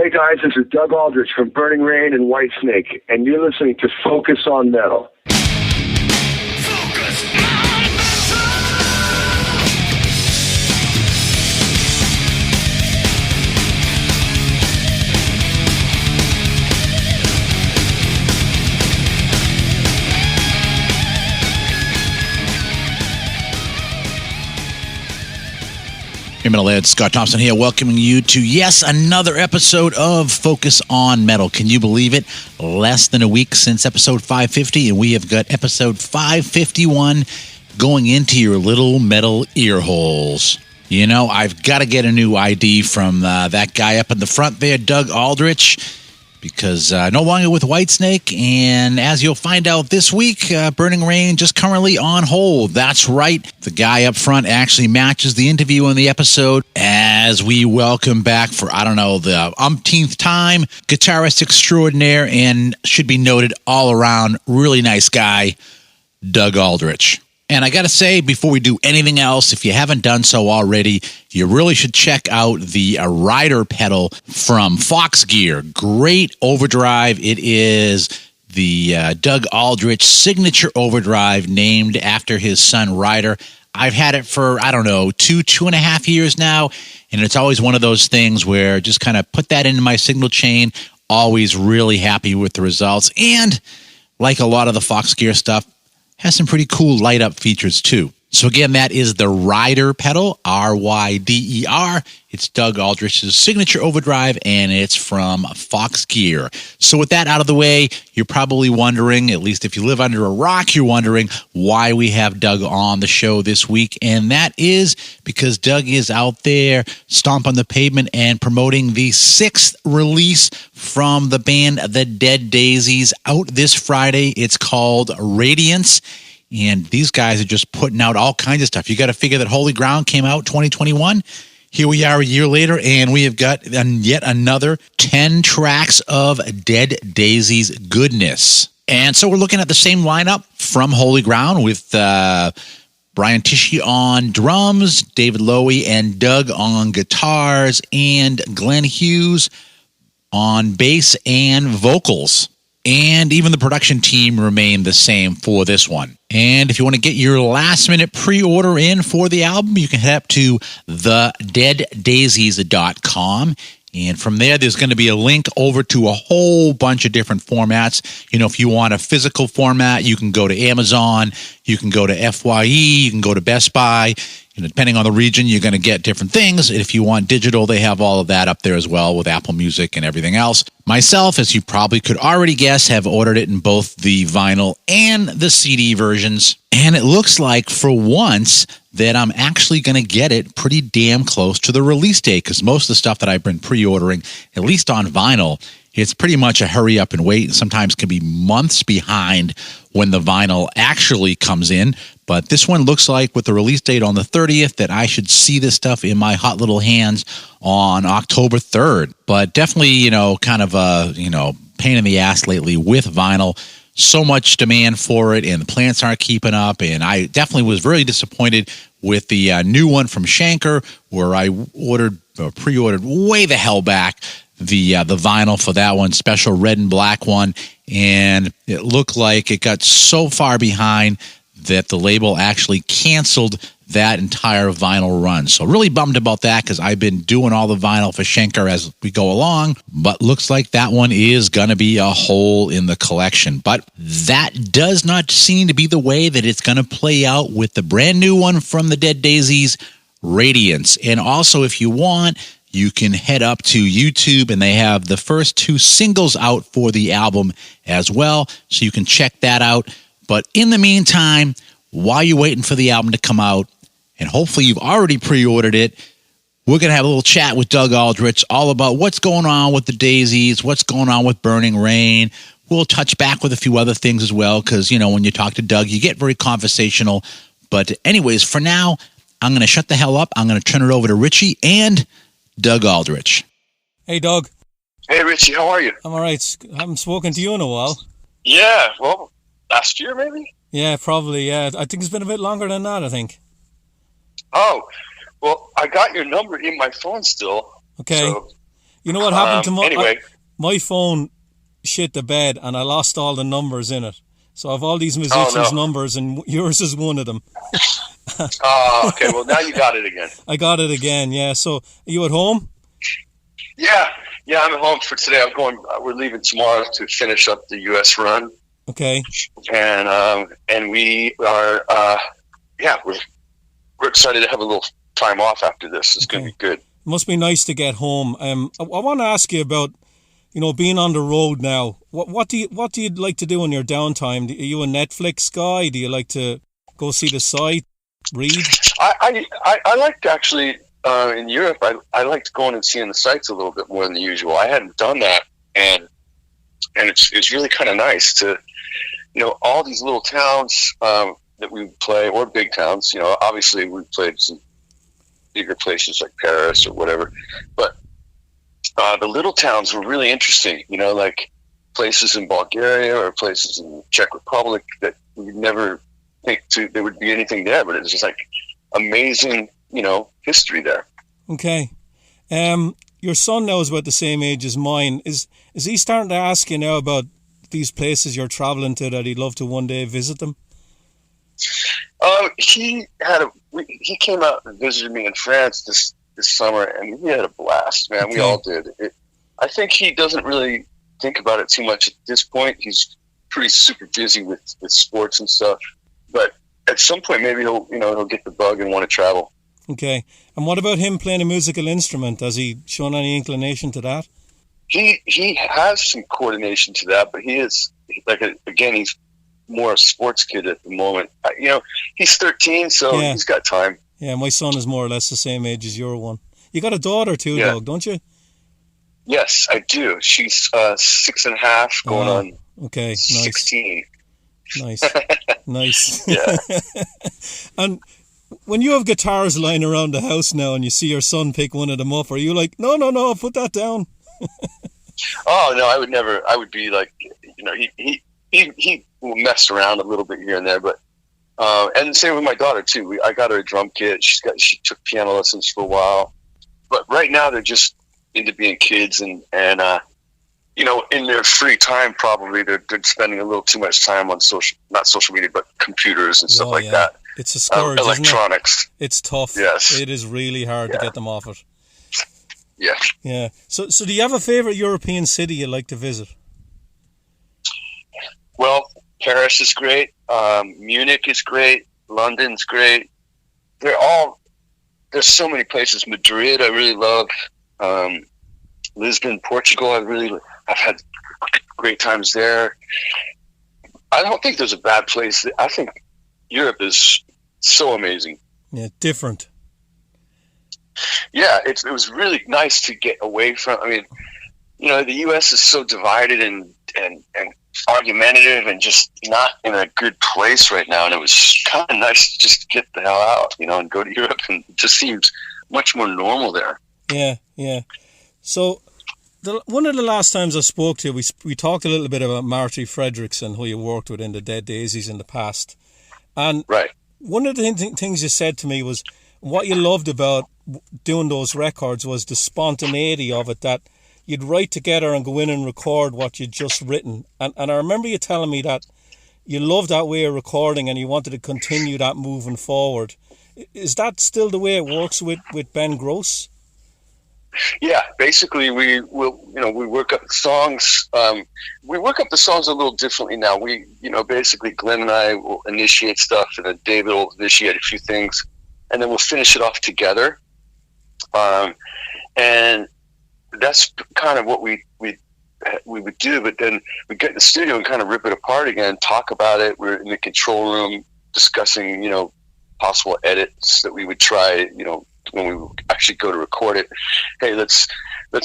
Hey guys, this is Doug Aldrich from Burning Rain and Whitesnake, and you're listening to Focus on Metal. Focus on metal. Hey, Metal Ed, Scott Thompson here, welcoming you to, yes, another episode of Focus on Metal. Can you believe it? Less than a week since episode 550, and we have got episode 551 going into your little metal ear holes. You know, I've got to get a new ID from that guy up in the front there, Doug Aldrich, because no longer with Whitesnake, and as you'll find out this week, Burning Rain just currently on hold. That's right, the guy up front actually matches the interview in the episode as we welcome back for, I don't know, the umpteenth time, guitarist extraordinaire and should be noted all around really nice guy, Doug Aldrich. And I got to say, before we do anything else, if you haven't done so already, you really should check out the rider pedal from Fox Gear. Great overdrive. It is the Doug Aldrich signature overdrive named after his son Ryder. I've had it for, I don't know, 2.5 years now, and it's always one of those things where just kind of put that into my signal chain, always really happy with the results. And like a lot of the Fox Gear stuff, has some pretty cool light-up features, too. So again, that is the Ryder pedal, R-Y-D-E-R. It's Doug Aldrich's signature overdrive, and it's from Fox Gear. So with that out of the way, you're probably wondering, at least if you live under a rock, you're wondering why we have Doug on the show this week. And that is because Doug is out there stomping the pavement and promoting the 6th release from the band The Dead Daisies out this Friday. It's called Radiance. And these guys are just putting out all kinds of stuff. You got to figure that Holy Ground came out 2021. Here we are a year later, and we have got yet another 10 tracks of Dead Daisies goodness. And so we're looking at the same lineup from Holy Ground with Brian Tichy on drums, David Lowy and Doug on guitars, and Glenn Hughes on bass and vocals. And even the production team remained the same for this one. And if you want to get your last-minute pre-order in for the album, you can head up to thedeaddaisies.com. And from there, there's going to be a link over to a whole bunch of different formats. You know, if you want a physical format, you can go to Amazon, you can go to FYE, you can go to Best Buy. You know, depending on the region, you're going to get different things. If you want digital, they have all of that up there as well with Apple Music and everything else. Myself, as you probably could already guess, have ordered it in both the vinyl and the CD versions. And it looks like, for once, that I'm actually going to get it pretty damn close to the release date, because most of the stuff that I've been pre-ordering, at least on vinyl, it's pretty much a hurry up and wait, and sometimes can be months behind when the vinyl actually comes in. But this one looks like, with the release date on the 30th, that I should see this stuff in my hot little hands on October 3rd. But definitely, you know, kind of a, pain in the ass lately with vinyl. So much demand for it, and the plants aren't keeping up. And I definitely was very disappointed with the new one from Shanker, where I pre-ordered way the hell back the vinyl for that one, special red and black one, and it looked like it got so far behind that the label actually canceled that entire vinyl run. So really bummed about that, because I've been doing all the vinyl for Schenker as we go along, but looks like that one is going to be a hole in the collection. But that does not seem to be the way that it's going to play out with the brand new one from the Dead Daisies, Radiance. And also, if you want, you can head up to YouTube, and they have the first 2 singles out for the album as well, so you can check that out. But in the meantime, while you're waiting for the album to come out, and hopefully you've already pre-ordered it, we're going to have a little chat with Doug Aldrich all about what's going on with the Daisies, what's going on with Burning Rain. We'll touch back with a few other things as well, because, when you talk to Doug, you get very conversational. But anyways, for now, I'm going to shut the hell up. I'm going to turn it over to Richie and Doug Aldrich. Hey, Doug. Hey, Richie, how are you? I'm all right. I haven't spoken to you in a while. Yeah, well, last year maybe? Yeah, probably, yeah. I think it's been a bit longer than that, I think. Oh, well, I got your number in my phone still. Okay. So You know what happened to Anyway, my phone shit the bed and I lost all the numbers in it. So I have all these musicians' numbers and yours is one of them. Okay. Well, now you got it again. I got it again, yeah. So are you at home? Yeah. I'm at home for today. We're leaving tomorrow to finish up the U.S. run. Okay. And we are, we're excited to have a little time off after this. It's going to be good. It must be nice to get home. I want to ask you about, being on the road now. What do you like to do in your downtime? Are you a Netflix guy? Do you like to go see the site, read? I like to actually in Europe. I liked going and seeing the sites a little bit more than usual. I hadn't done that, and it's really kind of nice to, all these little towns that we play, or big towns. Obviously we played some bigger places like Paris or whatever, but the little towns were really interesting. Like places in Bulgaria or places in Czech Republic that we'd never think there would be anything there, but it was just like amazing, history there. Okay. Your son now is about the same age as mine. Is he starting to ask you now about these places you're traveling to that he'd love to one day visit them? He came out and visited me in France this summer, and he had a blast, man. Okay. We all did. I think he doesn't really think about it too much at this point. He's pretty super busy with sports and stuff, but at some point maybe he'll get the bug and want to travel. Okay. And what about him playing a musical instrument? Has he shown any inclination to that? He has some coordination to that, but he is again, he's more a sports kid at the moment. He's 13, so he's got time. Yeah, my son is more or less the same age as your one. You got a daughter too, Doug, don't you? Yes, I do. She's 6.5, going on 16. Nice. Nice. Yeah. And when you have guitars lying around the house now and you see your son pick one of them up, are you like, no, put that down? Oh, no, I would never. I would be like, he will mess around a little bit here and there, but and same with my daughter too. I got her a drum kit. She took piano lessons for a while, but right now they're just into being kids and in their free time probably they're spending a little too much time on not social media, but computers and stuff like that. It's a scourge, electronics. Isn't it? It's tough. Yes, it is really hard to get them off it. Yeah. Yeah. So do you have a favorite European city you like to visit? Well, Paris is great. Munich is great. London's great. There's so many places. Madrid, I really love. Lisbon, Portugal, I've had great times there. I don't think there's a bad place. I think Europe is so amazing. Yeah, different. Yeah, it was really nice to get away from. I mean, the U.S. is so divided and argumentative and just not in a good place right now. And it was kind of nice to just get the hell out, and go to Europe. And it just seems much more normal there. Yeah, yeah. So one of the last times I spoke to you, we talked a little bit about Marty Fredrickson, who you worked with in the Dead Daisies in the past. And right. One of the things you said to me was what you loved about doing those records was the spontaneity of it, that you'd write together and go in and record what you'd just written. And I remember you telling me that you loved that way of recording and you wanted to continue that moving forward. Is that still the way it works with Ben Gross? Yeah, basically we work up the songs. We work up the songs a little differently now. Basically Glenn and I will initiate stuff, and then David will initiate a few things, and then we'll finish it off together. And that's kind of what we would do. But then we get in the studio and kind of rip it apart again, talk about it. We're in the control room discussing, possible edits that we would try, when we would actually go to record it. Hey, let's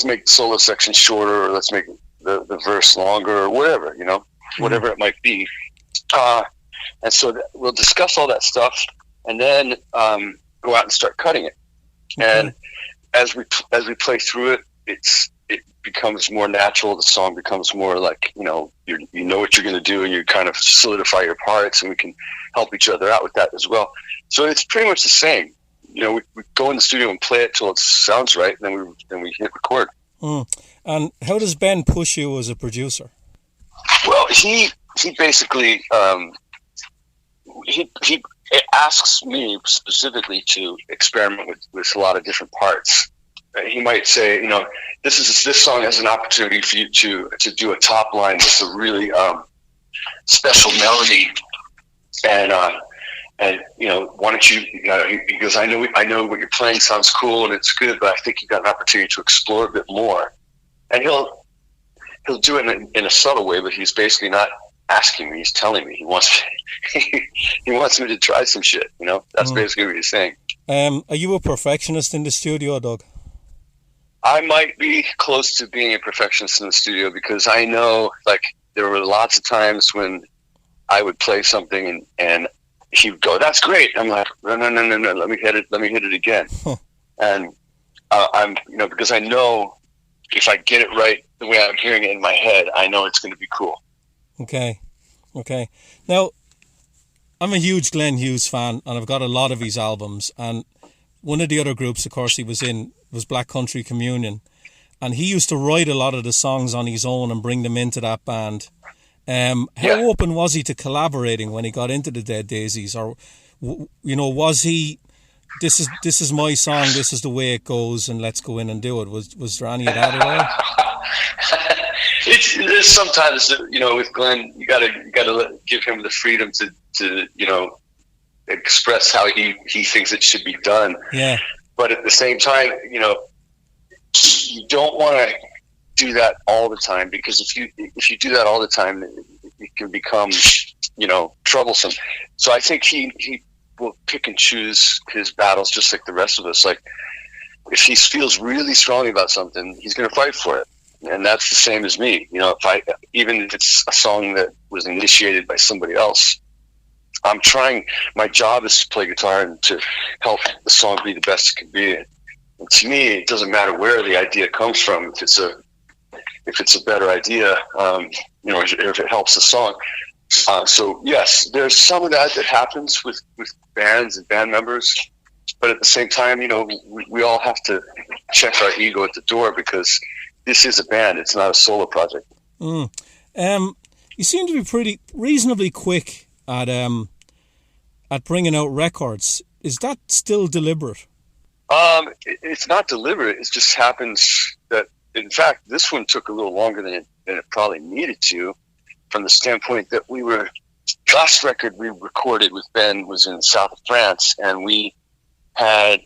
make the solo section shorter, or let's make the verse longer, or whatever, whatever it might be. And so we'll discuss all that stuff, and then go out and start cutting it. And as we play through it, it becomes more natural. The song becomes more like, you know what you're going to do, and you kind of solidify your parts, and we can help each other out with that as well. So it's pretty much the same. We go in the studio and play it till it sounds right, and then we hit record. And how does Ben push you as a producer? Well, he basically he asks me specifically to experiment with a lot of different parts. He might say, this song has an opportunity for you to do a top line with a really special melody, and why don't you? He goes, I know what you're playing sounds cool and it's good, but I think you got an opportunity to explore a bit more. And he'll do it in a subtle way, but he's basically not asking me; he's telling me he wants me to try some shit. That's basically what he's saying. Are you a perfectionist in the studio, Doug? I might be close to being a perfectionist in the studio, because I know, like, there were lots of times when I would play something and he would go, "That's great." I'm like, no, let me hit it again. And I'm, because I know if I get it right the way I'm hearing it in my head, I know it's going to be cool. Okay. Now, I'm a huge Glenn Hughes fan, and I've got a lot of his albums. And one of the other groups, of course, he was in was Black Country Communion, and he used to write a lot of the songs on his own and bring them into that band. How open was he to collaborating when he got into the Dead Daisies, or was he? This is my song. This is the way it goes, and let's go in and do it. Was there any of that at all? There's sometimes, with Glenn, you gotta give him the freedom to express how he thinks it should be done. Yeah. But at the same time, you don't want to do that all the time, because if you do that all the time, it can become, troublesome. So I think he will pick and choose his battles just like the rest of us. Like, if he feels really strongly about something, he's going to fight for it. And that's the same as me. Even if it's a song that was initiated by somebody else, I'm trying. My job is to play guitar and to help the song be the best it can be. And to me, it doesn't matter where the idea comes from. If it's a better idea, if it helps the song. So yes, there's some of that happens with bands and band members, but at the same time, we all have to check our ego at the door, because this is a band. It's not a solo project. You seem to be pretty reasonably quick at bringing out records. Is that still deliberate? It's not deliberate. It just happens that, in fact, this one took a little longer than it probably needed to, from the standpoint that last record we recorded with Ben was in the south of France, and we had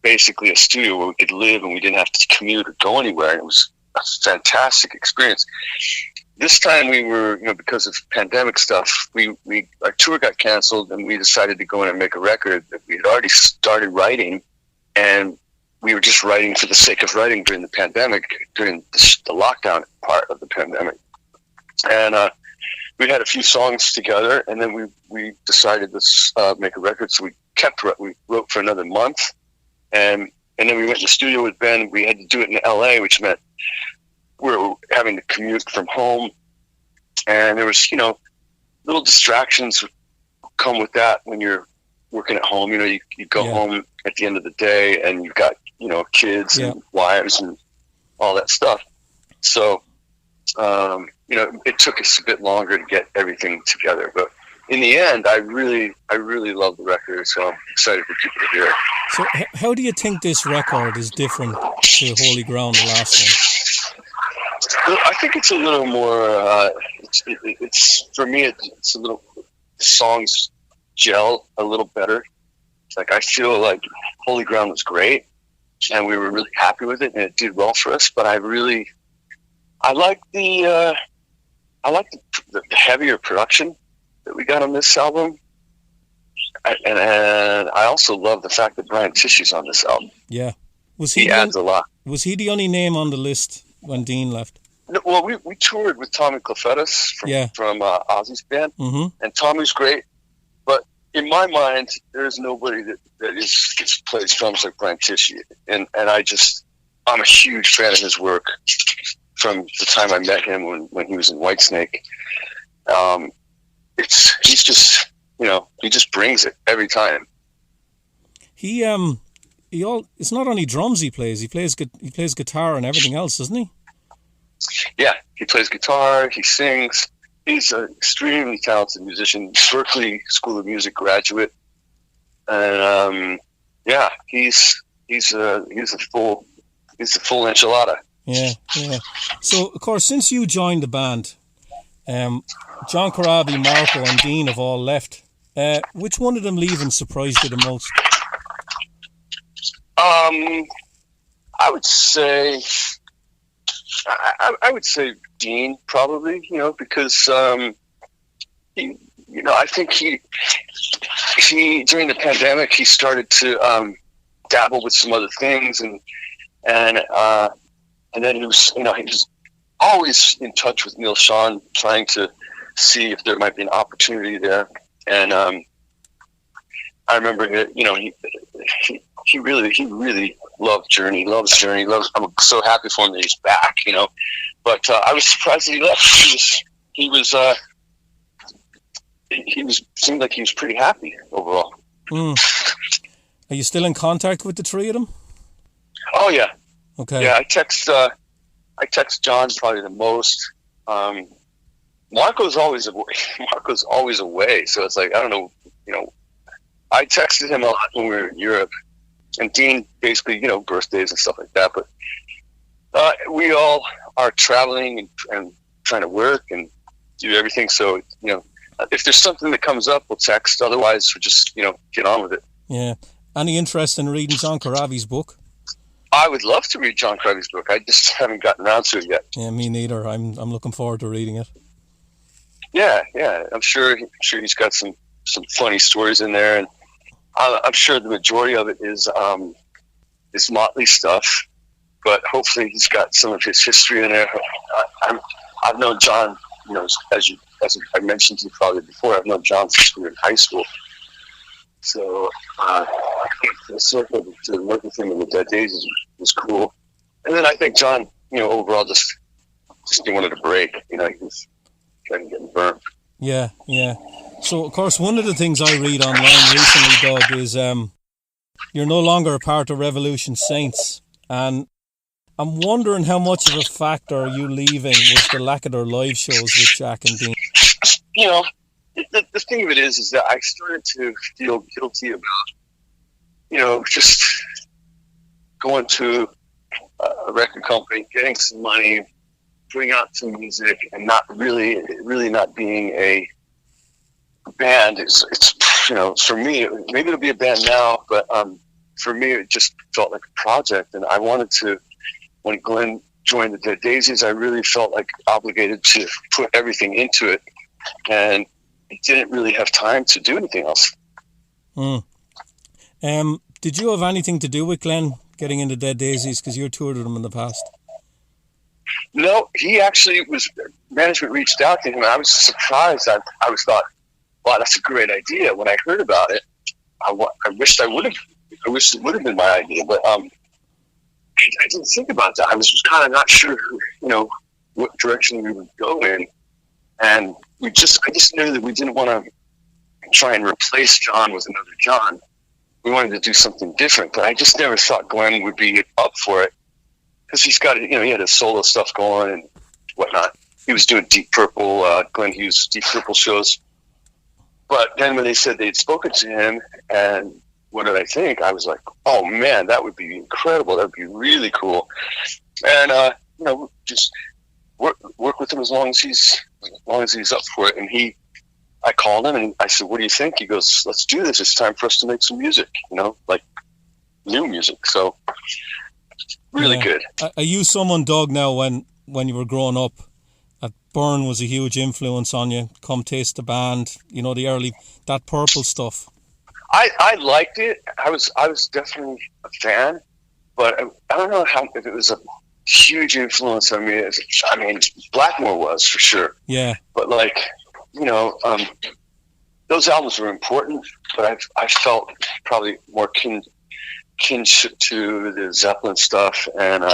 basically a studio where we could live and we didn't have to commute or go anywhere. And it was a fantastic experience. This time we were, because of pandemic stuff, our tour got canceled, and we decided to go in and make a record that we had already started writing, and we were just writing for the sake of writing during the pandemic, during the lockdown part of the pandemic. And we had a few songs together, and then we decided let's make a record. So we wrote for another month, and then we went to the studio with Ben. We had to do it in LA, which meant we were having to commute from home, and there was little distractions come with that when you're working at home. You go home at the end of the day, and you've got kids and wives and all that stuff. So it took us a bit longer to get everything together, but in the end, I really love the record, so I'm excited for people to hear it. So how do you think this record is different to Holy Ground, the last one? I think it's a little more, it's for me, it's a little, the songs gel a little better. Like, I feel like Holy Ground was great, and we were really happy with it, and it did well for us, but I like the heavier production that we got on this album, and I also love the fact that Brian Tishy's on this album. Yeah, he adds a lot. Was he the only name on the list when Dean left? No, well, we toured with Tommy Clefettis from Ozzy's band, and Tommy's great, but in my mind, there's nobody that plays drums like Brian Tishy, and I'm a huge fan of his work from the time I met him when he was in Whitesnake. He's just, he just brings it every time. He it's not only drums he plays guitar and everything else, doesn't he? Yeah, he plays guitar, he sings. He's an extremely talented musician, Berklee School of Music graduate, and he's a full enchilada. Yeah. So of course, since you joined the band, John Corabi, Marco, and Dean have all left. Which one of them leaving surprised you the most? I would say Dean probably. Because he, I think he during the pandemic he started to dabble with some other things, and then he was always in touch with Neil Sean, trying to see if there might be an opportunity there. And I remember, he really loved Journey, loves Journey, I'm so happy for him that he's back, But I was surprised that he left. Seemed like he was pretty happy overall. Are you still in contact with the three of them? Oh yeah. Okay. Yeah, I text John probably the most. Marco's always away, so it's like, I don't know, I texted him a lot when we were in Europe, and Dean basically, birthdays and stuff like that, but we all are traveling and trying to work and do everything, so, if there's something that comes up, we'll text, otherwise we'll just, get on with it. Yeah. Any interest in reading John Corabi's book? I would love to read John Corabi's book. I just haven't gotten around to it yet. Yeah, me neither. I'm looking forward to reading it. Yeah. I'm sure he's got some funny stories in there, and I'm sure the majority of it is Motley stuff. But hopefully, he's got some of his history in there. I've known John, as I mentioned to you probably before. I've known John since we were in high school. So I think the circle to work with him in the Dead Days was cool. And then I think John, overall just wanted a break. He was kind of getting burnt. Yeah. So, of course, one of the things I read online recently, Doug, is you're no longer a part of Revolution Saints. And I'm wondering how much of a factor you leaving was the lack of their live shows with Jack and Dean. The thing of it is that I started to feel guilty about, just going to a record company, getting some money, putting out some music, and not really not being a band. It's for me, maybe it'll be a band now, but for me, it just felt like a project, and I wanted to. When Glenn joined the Dead Daisies, I really felt like obligated to put everything into it, and didn't really have time to do anything else. Did you have anything to do with Glenn getting into Dead Daisies, because you toured with him in the past? No, he actually was. Management reached out to him, and I was surprised. I thought, wow, that's a great idea. When I heard about it, I wished it would have been my idea, but I didn't think about that. I was just kind of not sure, what direction we would go in, and I just knew that we didn't want to try and replace John with another John. We wanted to do something different, but I just never thought Glenn would be up for it, because he's got, he had his solo stuff going and whatnot. He was doing Deep Purple, Glenn Hughes Deep Purple shows. But then when they said they'd spoken to him, and what did I think? I was like, oh man, that would be incredible. That would be really cool. And, just work with him as long as he's up for it. And I called him and I said, what do you think? He goes, let's do this. It's time for us to make some music, like new music. So really good. Are you someone, Doug, now when you were growing up, that Burn was a huge influence on you? Come Taste the Band, the early, that Purple stuff. I liked it. I was definitely a fan, but I don't know if it was a huge influence on me. I mean, Blackmore was for sure. Yeah. But those albums were important, but I felt probably more kinship to the Zeppelin stuff and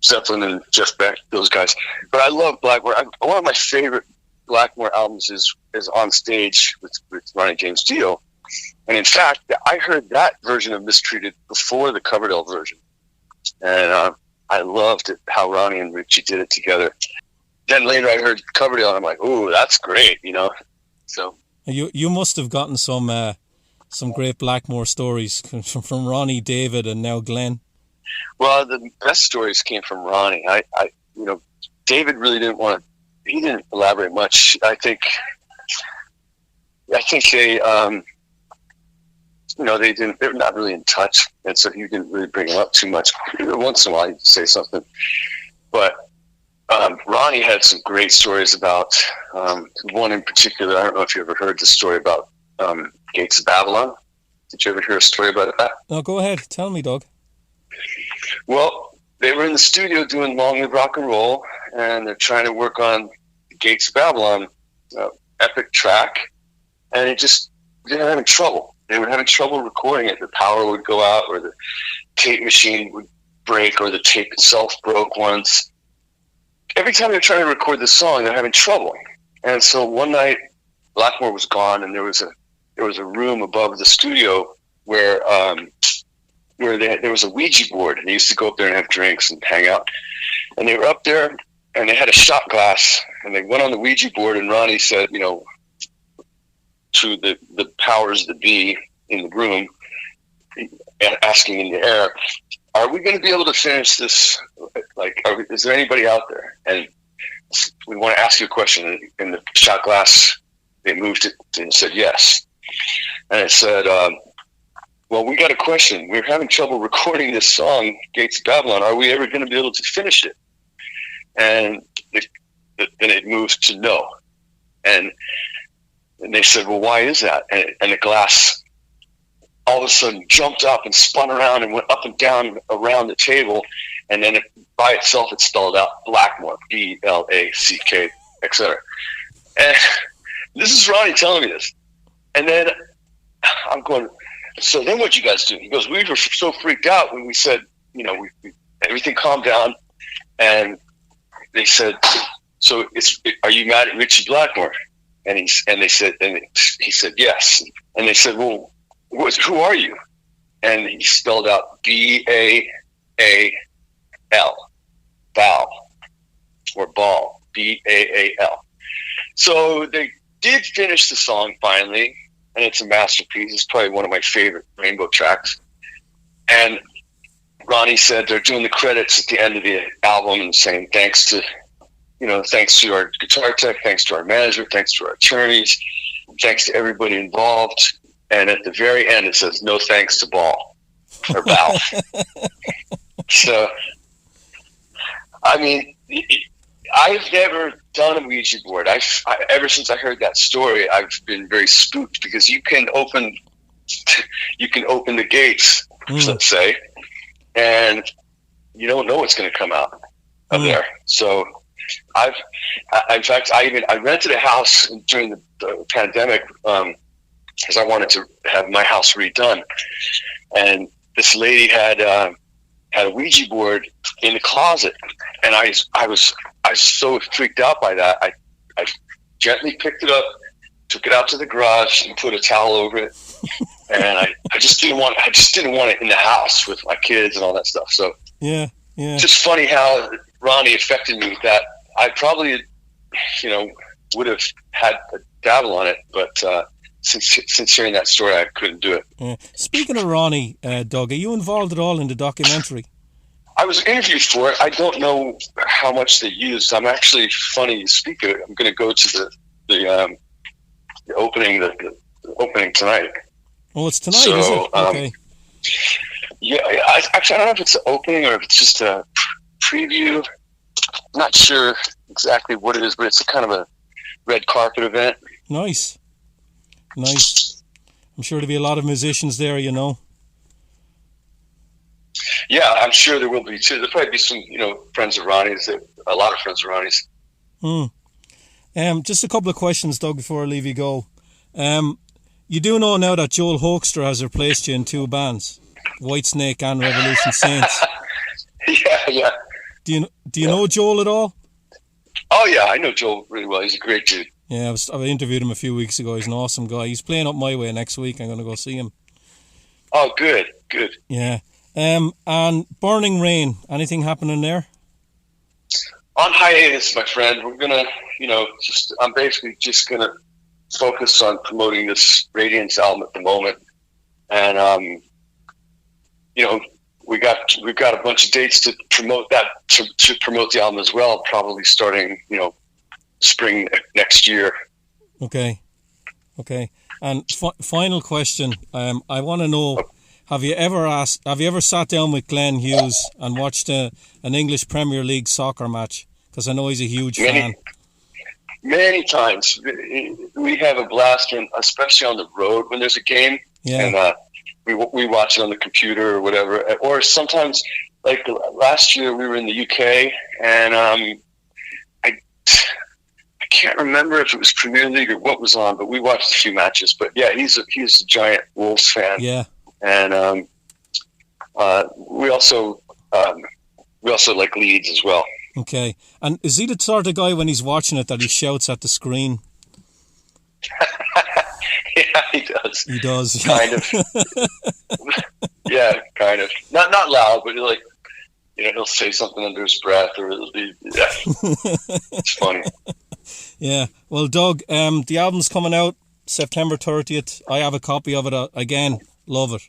Zeppelin and Jeff Beck, those guys. But I love Blackmore. One of my favorite Blackmore albums is On Stage with Ronnie James Dio. And in fact, I heard that version of Mistreated before the Coverdale version. And I loved it, how Ronnie and Richie did it together. Then later I heard Coverdale, and I'm like, "Ooh, that's great," So you must have gotten some great Blackmore stories from Ronnie, David, and now Glenn. Well, the best stories came from Ronnie. David really didn't want to. He didn't elaborate much. I think they, they're not really in touch, and so he didn't really bring him up too much. Once in a while, he'd say something, but Ronnie had some great stories about one in particular. I don't know if you ever heard the story about Gates of Babylon. Did you ever hear a story about that? No, go ahead. Tell me, Doug. Well, they were in the studio doing Long Live Rock and Roll, and they're trying to work on the Gates of Babylon epic track, and they were having trouble. They were having trouble recording it. The power would go out, or the tape machine would break, or the tape itself broke once. Every time they were trying to record this song, they're having trouble. And so one night, Blackmore was gone, and there was a room above the studio where there was a Ouija board, and they used to go up there and have drinks and hang out. And they were up there, and they had a shot glass, and they went on the Ouija board, and Ronnie said, to the powers that be in the room, asking in the air, "Are we going to be able to finish this? Is there anybody out there? And we want to ask you a question." In the shot glass, they moved it and said yes. And it said, "Well, we got a question. We're having trouble recording this song, Gates of Babylon. Are we ever going to be able to finish it?" And then it moved to no. And they said, "Well, why is that?" And the glass all of a sudden jumped up and spun around and went up and down around the table. And then by itself, it spelled out Blackmore, Black, etc. And this is Ronnie telling me this. And then I'm going, "So then what'd you guys do?" He goes, "We were so freaked out when we said, everything calmed down." And they said, "So are you mad at Richie Blackmore?" And he said, "Yes." And they said, "Well, who are you?" And he spelled out Baal, Baal, or Baal, Baal. So they did finish the song finally, and it's a masterpiece. It's probably one of my favorite Rainbow tracks. And Ronnie said they're doing the credits at the end of the album and saying thanks to our guitar tech, thanks to our manager, thanks to our attorneys, thanks to everybody involved. And at the very end, it says, "No thanks to Baal," or Baal. So, I mean, I've never done a Ouija board. Ever since I heard that story, I've been very spooked because you can open the gates, let's say, and you don't know what's going to come out of there. So, in fact, I rented a house during the pandemic because I wanted to have my house redone, and this lady had a Ouija board in the closet, and I was so freaked out by that. I gently picked it up, took it out to the garage, and put a towel over it, and I just didn't want it in the house with my kids and all that stuff. So yeah, just funny how Ronnie affected me with that. I probably, would have had a dabble on it, but since hearing that story, I couldn't do it. Yeah. Speaking of Ronnie, Doug, are you involved at all in the documentary? I was interviewed for it. I don't know how much they used. I'm actually, funny you speak of it, I'm going to go to the opening, the opening tonight. Oh, it's tonight, is it? Okay. Yeah, I don't know if it's the opening or if it's just a preview. I'm not sure exactly what it is, but it's a kind of a red carpet event. Nice. I'm sure there'll be a lot of musicians there, Yeah, I'm sure there will be too. There'll probably be some, friends of Ronnie's. A lot of friends of Ronnie's. Just a couple of questions, Doug, before I leave you go. You do know now that Joel Hoekstra has replaced you in two bands, Whitesnake and Revolution Saints. Yeah. Do you know Joel at all? Oh yeah, I know Joel really well. He's a great dude. Yeah, I interviewed him a few weeks ago. He's an awesome guy. He's playing up my way next week. I'm going to go see him. Oh, good. Yeah. And Burning Rain, anything happening there? On hiatus, my friend. We're gonna, I'm basically just gonna focus on promoting this Radiance album at the moment, and we've got a bunch of dates to promote that to promote the album as well. Probably starting, spring next year. Okay. And final question. I want to know: Have you ever sat down with Glenn Hughes and watched an English Premier League soccer match? Because I know he's a huge fan. Many times. We have a blast, especially on the road when there's a game. Yeah. And we watch it on the computer or whatever. Or sometimes, like last year, we were in the UK, and I can't remember if it was Premier League or what was on, but we watched a few matches. But yeah, he's a giant Wolves fan. Yeah. And we also like Leeds as well. Okay. And is he the sort of guy when he's watching it that he shouts at the screen? Yeah, he does. He does. Kind of. Yeah, kind of. Not loud, but he'll say something under his breath, or it'll be, yeah. It's funny. Yeah. Well, Doug, the album's coming out September 30th. I have a copy of it. Again, love it.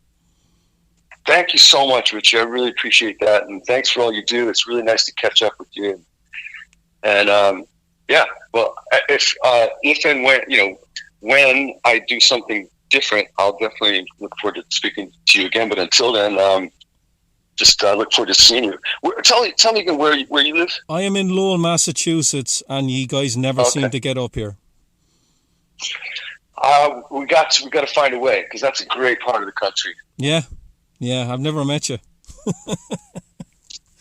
Thank you so much, Richie. I really appreciate that, and thanks for all you do. It's really nice to catch up with you. And yeah, well, if and when I do something different, I'll definitely look forward to speaking to you again. But until then, just look forward to seeing you. Tell me again where you live. I am in Lowell, Massachusetts, and you guys never seem to get up here. We got to find a way, because that's a great part of the country. Yeah, I've never met you.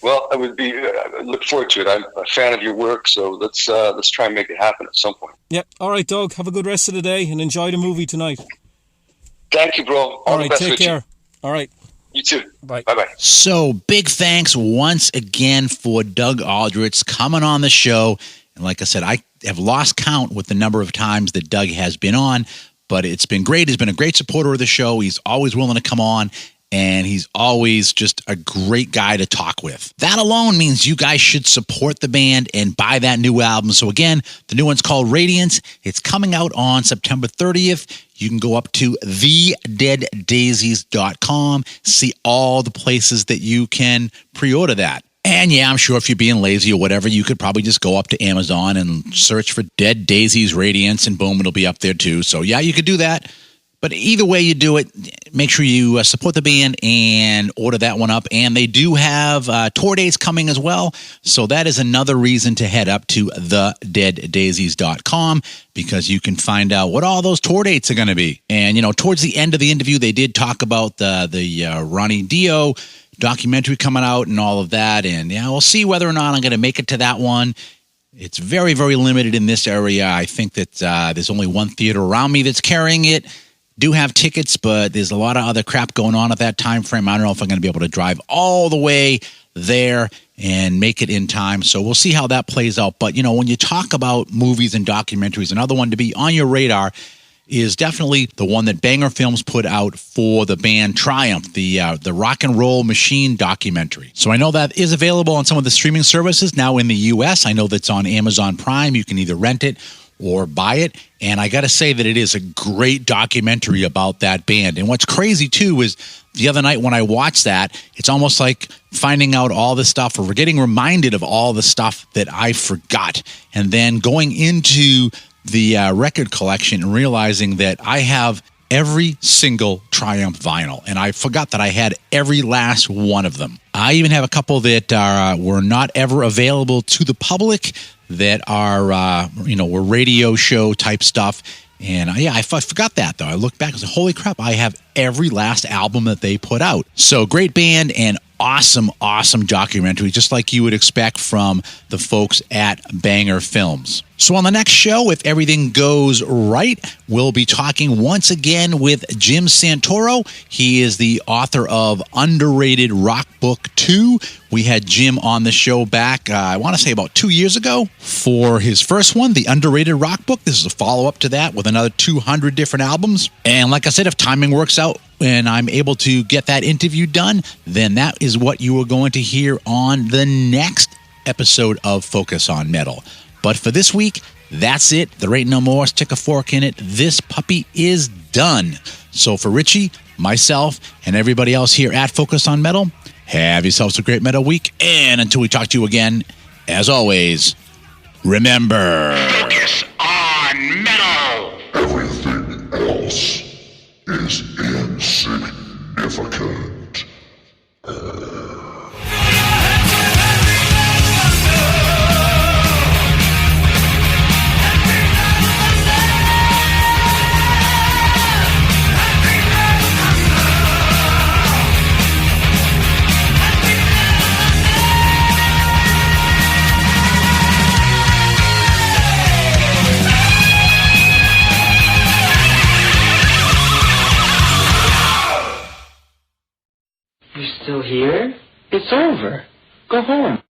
Well, I look forward to it. I'm a fan of your work, so let's try and make it happen at some point. Yep. All right, Doug. Have a good rest of the day and enjoy the movie tonight. Thank you, bro. All right, the best, take Richie. care. All right. You too. Bye. Bye-bye. So big thanks once again for Doug Aldrich coming on the show. And like I said, I have lost count with the number of times that Doug has been on, but it's been great. He's been a great supporter of the show. He's always willing to come on. And he's always just a great guy to talk with. That alone means you guys should support the band and buy that new album. So again, the new one's called Radiance. It's coming out on September 30th. You can go up to thedeaddaisies.com, see all the places that you can pre-order that. And yeah, I'm sure if you're being lazy or whatever, you could probably just go up to Amazon and search for Dead Daisies Radiance, and boom, it'll be up there too. So yeah, you could do that. But either way you do it, make sure you support the band and order that one up. And they do have tour dates coming as well. So that is another reason to head up to thedeaddaisies.com, because you can find out what all those tour dates are going to be. And, towards the end of the interview, they did talk about the Ronnie Dio documentary coming out and all of that. And yeah, we'll see whether or not I'm going to make it to that one. It's very, very limited in this area. I think that there's only one theater around me that's carrying it. Do have tickets, but there's a lot of other crap going on at that time frame. I don't know if I'm going to be able to drive all the way there and make it in time. So we'll see how that plays out. But, when you talk about movies and documentaries, another one to be on your radar is definitely the one that Banger Films put out for the band Triumph, the Rock and Roll Machine documentary. So I know that is available on some of the streaming services now in the U.S. I know that's on Amazon Prime. You can either rent it or buy it. And I got to say that it is a great documentary about that band. And what's crazy, too, is the other night when I watched that, it's almost like finding out all the stuff, or getting reminded of all the stuff that I forgot. And then going into the record collection and realizing that I have every single Triumph vinyl. And I forgot that I had every last one of them. I even have a couple that were not ever available to the public, that are, were radio show type stuff. And I forgot that, though. I looked back and said, holy crap, I have every last album that they put out. So great band and awesome, awesome documentary, just like you would expect from the folks at Banger Films. So on the next show, if everything goes right, we'll be talking once again with Jim Santoro. He is the author of Underrated Rock Book 2. We had Jim on the show back, I want to say about 2 years ago, for his first one, the Underrated Rock Book. This is a follow-up to that with another 200 different albums. And like I said, if timing works out and I'm able to get that interview done, then that is what you are going to hear on the next episode of Focus on Metal. But for this week, that's it. There ain't no more. Stick a fork in it. This puppy is done. So for Richie, myself, and everybody else here at Focus on Metal, have yourselves a great metal week. And until we talk to you again, as always, remember... Focus on Metal! Everything else is insignificant. You're still here? It's over. Go home.